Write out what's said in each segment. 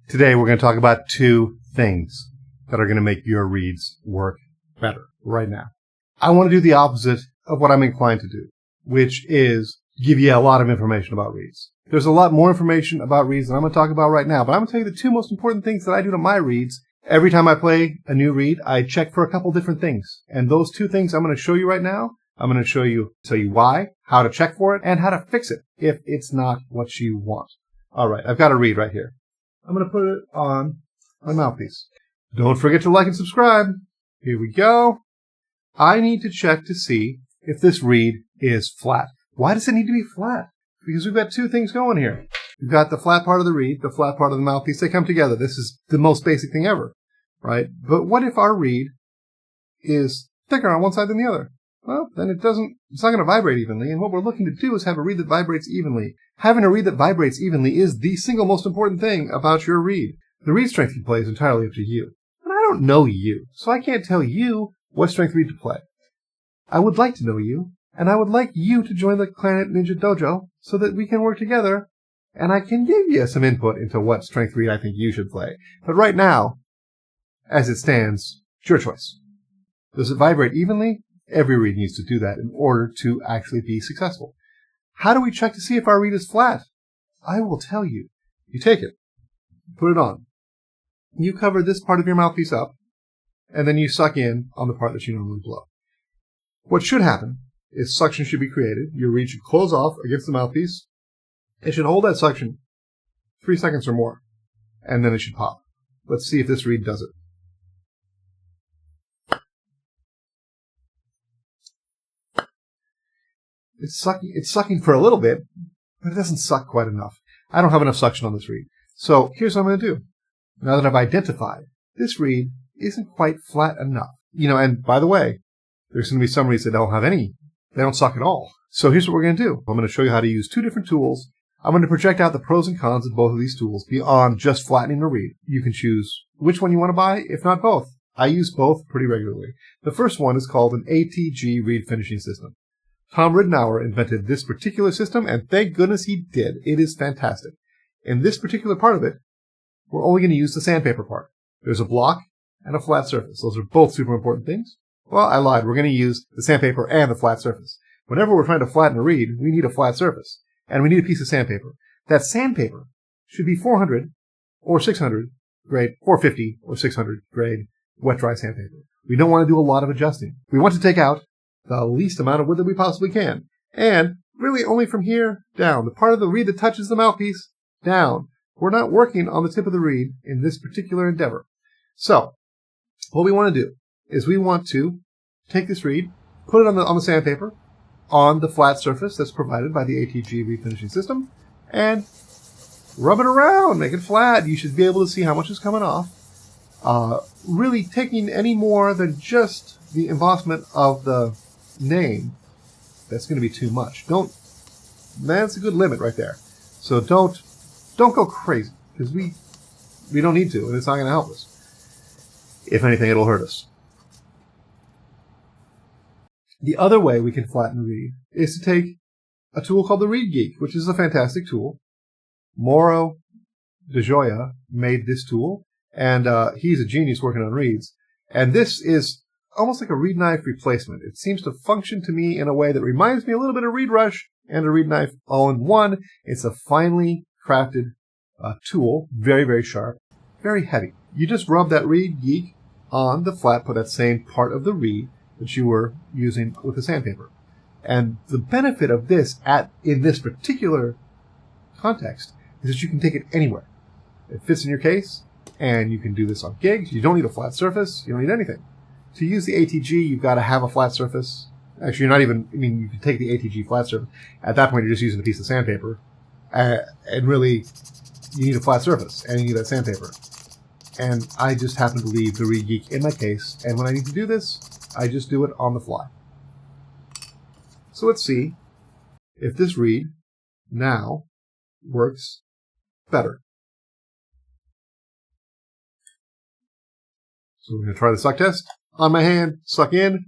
Today we're going to talk about two things that are going to make your reeds work better right now. I want to do the opposite of what I'm inclined to do, which is give you a lot of information about reeds. There's a lot more information about reeds than I'm going to talk about right now, but I'm going to tell you the two most important things that I do to my reeds. Every time I play a new reed, I check for a couple different things. And those two things I'm going to show you right now. I'm going to tell you why, how to check for it, and how to fix it if it's not what you want. All right, I've got a reed right here. I'm going to put it on my mouthpiece. Don't forget to like and subscribe. Here we go. I need to check to see if this reed is flat. Why does it need to be flat? Because we've got two things going here. We've got the flat part of the reed, the flat part of the mouthpiece. They come together. This is the most basic thing ever, right? But what if our reed is thicker on one side than the other? Well, then it's not going to vibrate evenly, and what we're looking to do is have a reed that vibrates evenly. Having a reed that vibrates evenly is the single most important thing about your reed. The reed strength you play is entirely up to you. But I don't know you, so I can't tell you what strength reed to play. I would like to know you, and I would like you to join the Clarinet Ninja dojo so that we can work together, and I can give you some input into what strength reed I think you should play. But right now, as it stands, it's your choice. Does it vibrate evenly? Every reed needs to do that in order to actually be successful. How do we check to see if our reed is flat? I will tell you. You take it, put it on. You cover this part of your mouthpiece up, and then you suck in on the part that you normally blow. What should happen is suction should be created. Your reed should close off against the mouthpiece. It should hold that suction 3 seconds or more, and then it should pop. Let's see if this reed does it. It's sucking for a little bit, but it doesn't suck quite enough. I don't have enough suction on this reed. So here's what I'm going to do. Now that I've identified this reed isn't quite flat enough. And by the way, there's going to be some reeds that they don't suck at all. So here's what we're going to do. I'm going to show you how to use two different tools. I'm going to project out the pros and cons of both of these tools beyond just flattening a reed. You can choose which one you want to buy, if not both. I use both pretty regularly. The first one is called an ATG reed finishing system. Tom Ridenour invented this particular system, and thank goodness he did. It is fantastic. In this particular part of it, we're only going to use the sandpaper part. There's a block and a flat surface. Those are both super important things. Well, I lied. We're going to use the sandpaper and the flat surface. Whenever we're trying to flatten a reed, we need a flat surface, and we need a piece of sandpaper. That sandpaper should be 400 or 600 grade, 450 or 600 grade wet-dry sandpaper. We don't want to do a lot of adjusting. We want to take out the least amount of wood that we possibly can. And really only from here down, the part of the reed that touches the mouthpiece, down. We're not working on the tip of the reed in this particular endeavor. So, what we want to do is we want to take this reed, put it on the sandpaper, on the flat surface that's provided by the ATG reed finishing system, and rub it around, make it flat. You should be able to see how much is coming off. Really taking any more than just the embossment of the name, that's going to be too much. That's a good limit right there. So don't go crazy, because we don't need to, and it's not going to help us. If anything, it'll hurt us. The other way we can flatten a reed is to take a tool called the Reed Geek, which is a fantastic tool. Mauro De Gioia made this tool, and he's a genius working on reeds. And this is almost like a reed knife replacement. It seems to function to me in a way that reminds me a little bit of reed rush and a reed knife all in one. It's a finely crafted tool, very, very sharp, very heavy. You just rub that Reed Geek on the flat part, that same part of the reed that you were using with the sandpaper. And the benefit of this in this particular context is that you can take it anywhere. It fits in your case, and you can do this on gigs. You don't need a flat surface. You don't need anything. To use the ATG, you've got to have a flat surface. Actually, you can take the ATG flat surface. At that point, you're just using a piece of sandpaper. And really, you need a flat surface, and you need that sandpaper. And I just happen to leave the Reed Geek in my case, and when I need to do this, I just do it on the fly. So let's see if this reed now works better. So we're going to try the suck test. On my hand, suck in.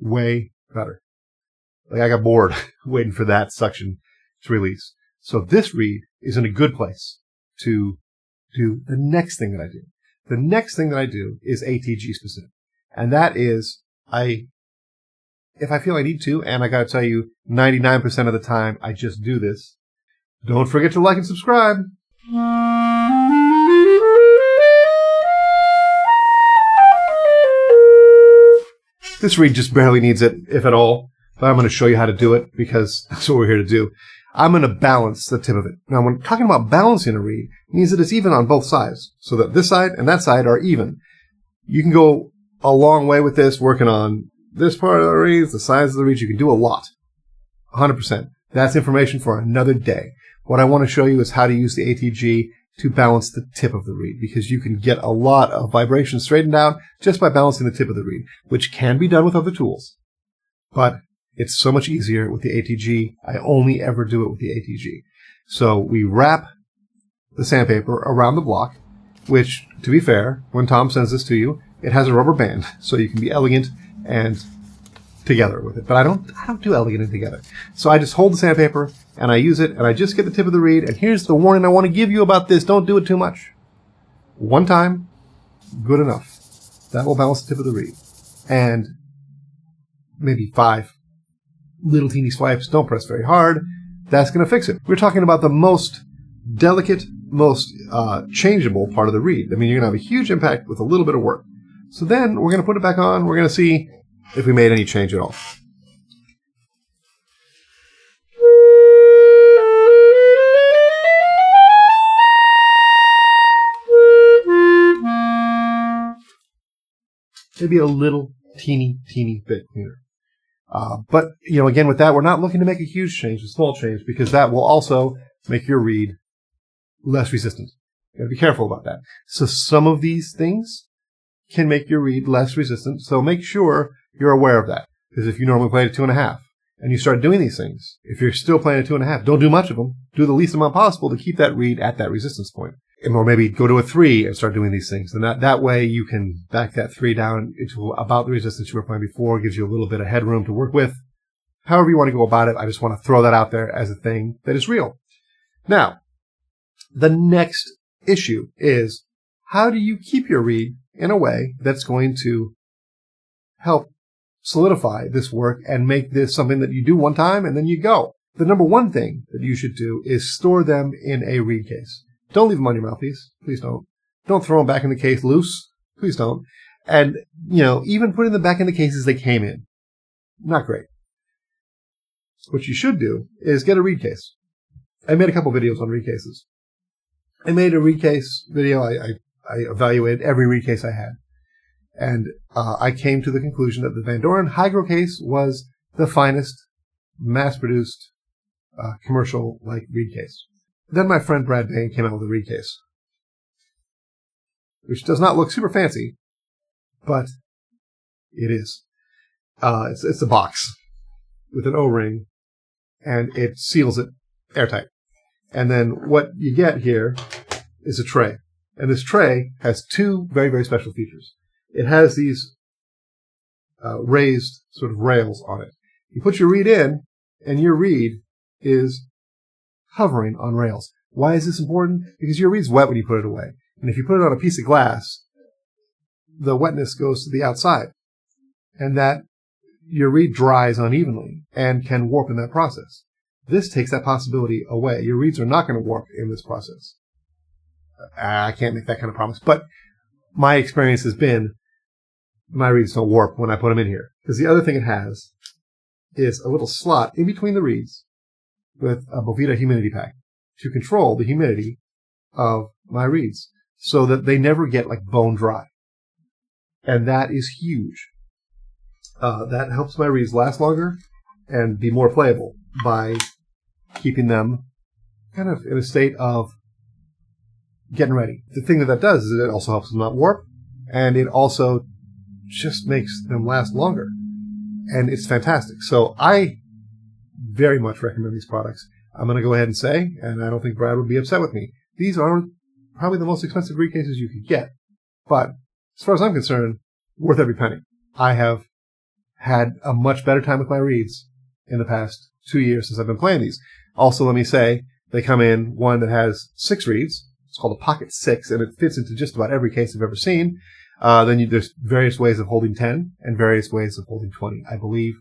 Way better. Like, I got bored waiting for that suction to release. So this reed is in a good place to do the next thing that I do. The next thing that I do is ATG specific. And that is, if I feel I need to, and I gotta tell you, 99% of the time, I just do this. Don't forget to like and subscribe. This reed just barely needs it, if at all. But I'm going to show you how to do it because that's what we're here to do. I'm going to balance the tip of it. Now, when talking about balancing a reed, it means that it's even on both sides, so that this side and that side are even. You can go a long way with this, working on this part of the reeds, the size of the reeds. You can do a lot. 100%. That's information for another day. What I want to show you is how to use the ATG to balance the tip of the reed, because you can get a lot of vibration straightened out just by balancing the tip of the reed, which can be done with other tools. But it's so much easier with the ATG. I only ever do it with the ATG. So we wrap the sandpaper around the block, which, to be fair, when Tom sends this to you, it has a rubber band, so you can be elegant and together with it. But I don't do elegant and together. So I just hold the sandpaper and I use it and I just get the tip of the reed. And here's the warning I want to give you about this. Don't do it too much. One time, good enough. That will balance the tip of the reed. And maybe 5 little teeny swipes. Don't press very hard. That's going to fix it. We're talking about the most delicate, most changeable part of the reed. I mean, you're going to have a huge impact with a little bit of work. So then we're going to put it back on. We're going to see if we made any change at all. Maybe a little teeny bit cleaner. But, again, with that, we're not looking to make a huge change, a small change, because that will also make your reed less resistant. You gotta be careful about that. So some of these things can make your reed less resistant, so make sure you're aware of that. Because if you normally play at 2.5 and you start doing these things, if you're still playing at 2.5, don't do much of them. Do the least amount possible to keep that reed at that resistance point. Or maybe go to a 3 and start doing these things. And that way you can back that 3 down into about the resistance you were playing before. It gives you a little bit of headroom to work with. However you want to go about it, I just want to throw that out there as a thing that is real. Now, the next issue is, how do you keep your reed in a way that's going to help solidify this work and make this something that you do one time and then you go? The number one thing that you should do is store them in a reed case. Don't leave them on your mouthpiece. Please don't. Don't throw them back in the case loose. Please don't. And, even putting them back in the cases they came in. Not great. What you should do is get a reed case. I made a couple videos on reed cases. I made a reed case video. I evaluated every reed case I had. And I came to the conclusion that the Van Doren Hygro case was the finest mass-produced commercial-like reed case. Then my friend Brad Bain came out with a reed case, which does not look super fancy, but it is. It's a box with an O-ring, and it seals it airtight. And then what you get here is a tray. And this tray has 2 very, very special features. It has these raised sort of rails on it. You put your reed in, and your reed is hovering on rails. Why is this important? Because your reed's wet when you put it away. And if you put it on a piece of glass, the wetness goes to the outside. And that your reed dries unevenly and can warp in that process. This takes that possibility away. Your reeds are not going to warp in this process. I can't make that kind of promise. But my experience has been my reeds don't warp when I put them in here. Because the other thing it has is a little slot in between the reeds with a Bovita humidity pack to control the humidity of my reeds so that they never get like bone dry. And that is huge. That helps my reeds last longer and be more playable by keeping them kind of in a state of getting ready. The thing that does is it also helps them not warp, and it also just makes them last longer. And it's fantastic. So I very much recommend these products. I'm going to go ahead and say, and I don't think Brad would be upset with me, these are probably the most expensive reed cases you could get. But as far as I'm concerned, worth every penny. I have had a much better time with my reeds in the past 2 years since I've been playing these. Also, let me say, they come in one that has 6 reeds. It's called a Pocket 6, and it fits into just about every case I've ever seen. There's various ways of holding 10 and various ways of holding 20, I believe.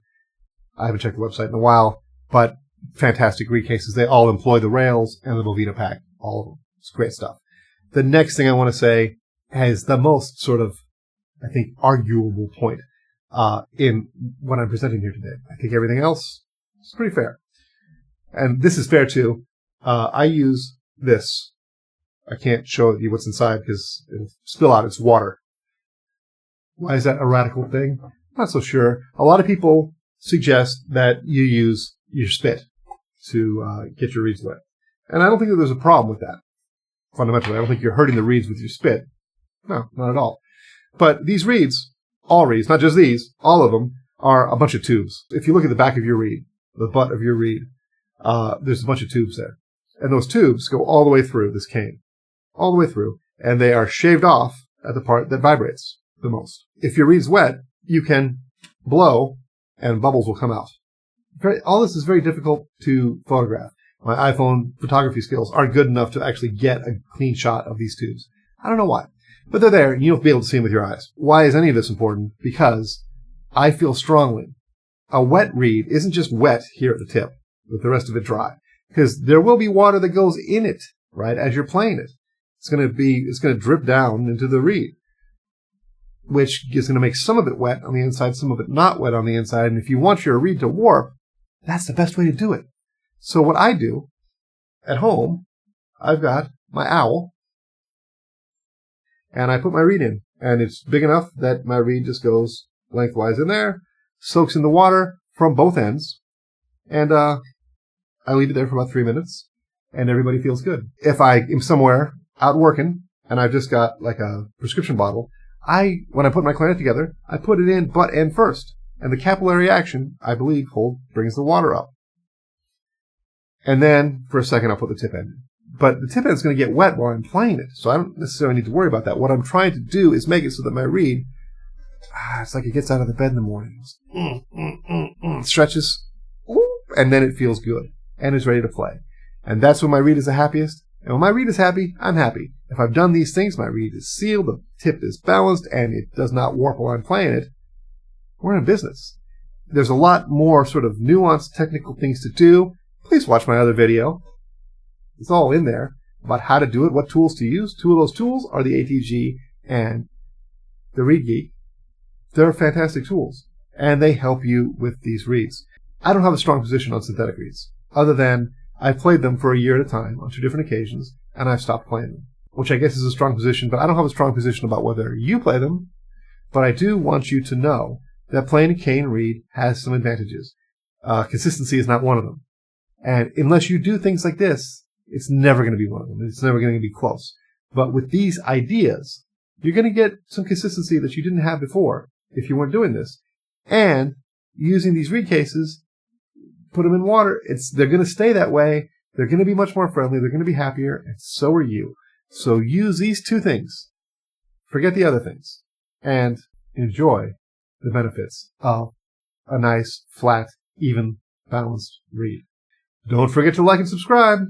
I haven't checked the website in a while, but fantastic reed cases. They all employ the rails and the Movida pack, all of them. It's great stuff. The next thing I want to say has the most sort of, I think, arguable point in what I'm presenting here today. I think everything else is pretty fair. And this is fair too. I use this. I can't show you what's inside because it'll spill out. It's water. Why is that a radical thing? I'm not so sure. A lot of people suggest that you use your spit to get your reeds wet. And I don't think that there's a problem with that. Fundamentally, I don't think you're hurting the reeds with your spit. No, not at all. But these reeds, all reeds, not just these, all of them, are a bunch of tubes. If you look at the back of your reed, the butt of your reed, there's a bunch of tubes there. And those tubes go all the way through this cane. All the way through. And they are shaved off at the part that vibrates the most. If your reed's wet, you can blow and bubbles will come out. All this is very difficult to photograph. My iPhone photography skills aren't good enough to actually get a clean shot of these tubes. I don't know why. But they're there, and you'll be able to see them with your eyes. Why is any of this important? Because I feel strongly a wet reed isn't just wet here at the tip, with the rest of it dry. Because there will be water that goes in it, right, as you're playing it. It's going to drip down into the reed, which is going to make some of it wet on the inside, some of it not wet on the inside. And if you want your reed to warp, that's the best way to do it. So what I do at home, I've got my owl, and I put my reed in. And it's big enough that my reed just goes lengthwise in there, soaks in the water from both ends, and I leave it there for about 3 minutes, and everybody feels good. If I am somewhere out working, and I've just got like a prescription bottle, when I put my clarinet together, I put it in butt end first. And the capillary action, I believe, brings the water up. And then, for a second, I'll put the tip end in. But the tip end is going to get wet while I'm playing it, so I don't necessarily need to worry about that. What I'm trying to do is make it so that my reed, it's like it gets out of the bed in the morning. Stretches, and then it feels good, and is ready to play. And that's when my reed is the happiest. And when my reed is happy, I'm happy. If I've done these things, my reed is sealed, the tip is balanced, and it does not warp while I'm playing it, we're in business. There's a lot more sort of nuanced technical things to do. Please watch my other video. It's all in there about how to do it, what tools to use. 2 of those tools are the ATG and the Reed Geek. They're fantastic tools, and they help you with these reeds. I don't have a strong position on synthetic reeds, other than I've played them for a year at a time on 2 different occasions, and I've stopped playing them, which I guess is a strong position, but I don't have a strong position about whether you play them. But I do want you to know that playing a cane reed has some advantages. Consistency is not one of them. And unless you do things like this, it's never going to be one of them. It's never going to be close. But with these ideas, you're going to get some consistency that you didn't have before if you weren't doing this. And using these reed cases, put them in water, they're going to stay that way. They're going to be much more friendly. They're going to be happier, and so are you. So use these 2 things. Forget the other things. And enjoy the benefits of a nice, flat, even, balanced reed. Don't forget to like and subscribe.